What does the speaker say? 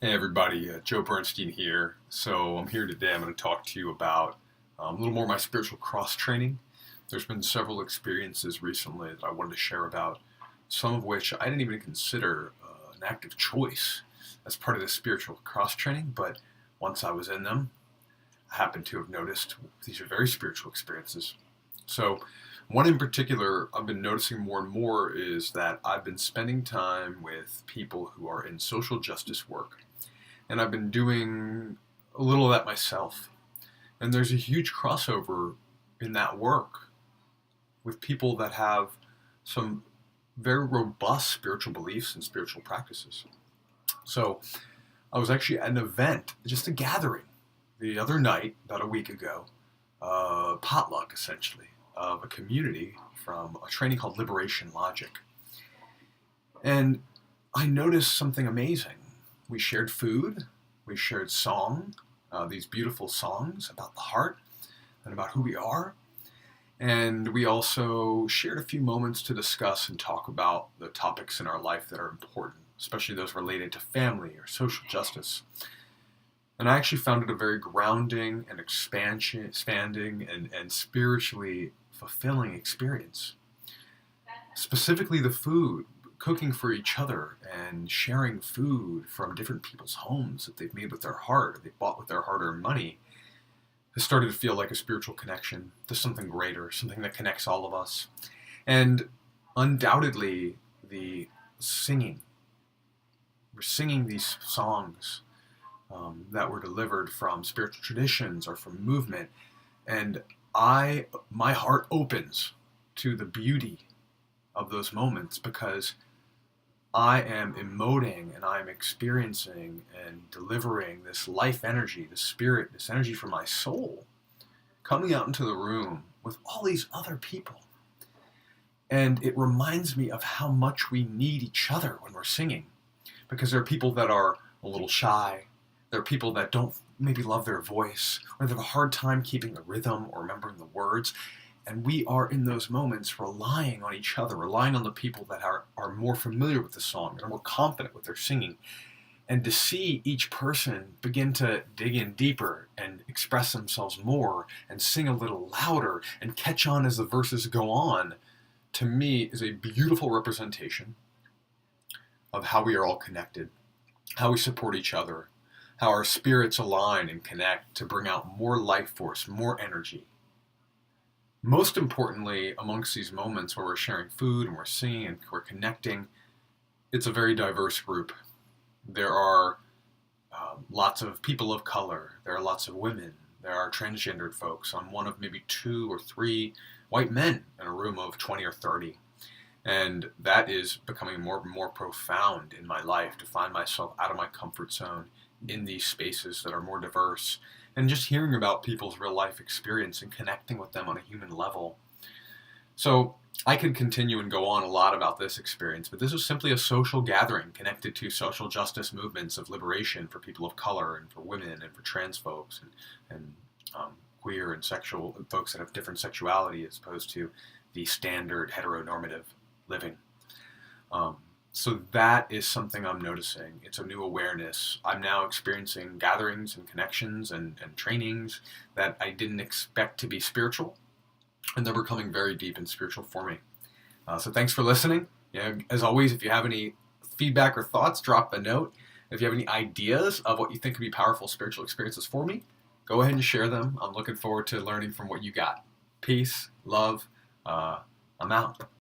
Hey everybody, Joe Bernstein here. So I'm here today. I'm going to talk to you about a little more of my spiritual cross training. There's been several experiences recently that I wanted to share about, some of which I didn't even consider an active choice as part of the spiritual cross training, but once I was in them, I happened to have noticed these are very spiritual experiences. So one in particular I've been noticing more and more is that I've been spending time with people who are in social justice work, and I've been doing a little of that myself. And there's a huge crossover in that work with people that have some very robust spiritual beliefs and spiritual practices. So I was actually at an event, just a gathering, the other night, about a week ago, potluck essentially, of a community from a training called Liberation Logic. And I noticed something amazing. We shared food, we shared song, these beautiful songs about the heart and about who we are. And we also shared a few moments to discuss and talk about the topics in our life that are important, especially those related to family or social justice. And I actually found it a very grounding and expanding and spiritually fulfilling experience. Specifically, the food, cooking for each other and sharing food from different people's homes that they've made with their heart, or they've bought with their hard earned money, has started to feel like a spiritual connection to something greater, something that connects all of us. And undoubtedly, the singing, we're singing these songs that were delivered from spiritual traditions or from movement, and my heart opens to the beauty of those moments because I am emoting and I'm experiencing and delivering this life energy, this spirit, this energy from my soul coming out into the room with all these other people. And it reminds me of how much we need each other when we're singing, because there are people that are a little shy. There are people that don't maybe love their voice, or they have a hard time keeping the rhythm or remembering the words. And we are in those moments relying on each other, relying on the people that are more familiar with the song and are more confident with their singing. And to see each person begin to dig in deeper and express themselves more and sing a little louder and catch on as the verses go on, to me is a beautiful representation of how we are all connected, how we support each other, how our spirits align and connect to bring out more life force, more energy. Most importantly, amongst these moments where we're sharing food and we're singing and we're connecting, it's a very diverse group. There are lots of people of color, there are lots of women, there are transgendered folks. I'm one of maybe two or three white men in a room of 20 or 30. And that is becoming more and more profound in my life, to find myself out of my comfort zone in these spaces that are more diverse, and just hearing about people's real life experience and connecting with them on a human level. So I could continue and go on a lot about this experience, but this was simply a social gathering connected to social justice movements of liberation for people of color and for women and for trans folks and queer and sexual folks that have different sexuality as opposed to the standard heteronormative living. Um, so that is something I'm noticing. It's a new awareness. I'm now experiencing gatherings and connections and trainings that I didn't expect to be spiritual, and they're becoming very deep and spiritual for me. So thanks for listening. As always, if you have any feedback or thoughts, drop a note. If you have any ideas of what you think could be powerful spiritual experiences for me, go ahead and share them. I'm looking forward to learning from what you got. Peace, love. I'm out.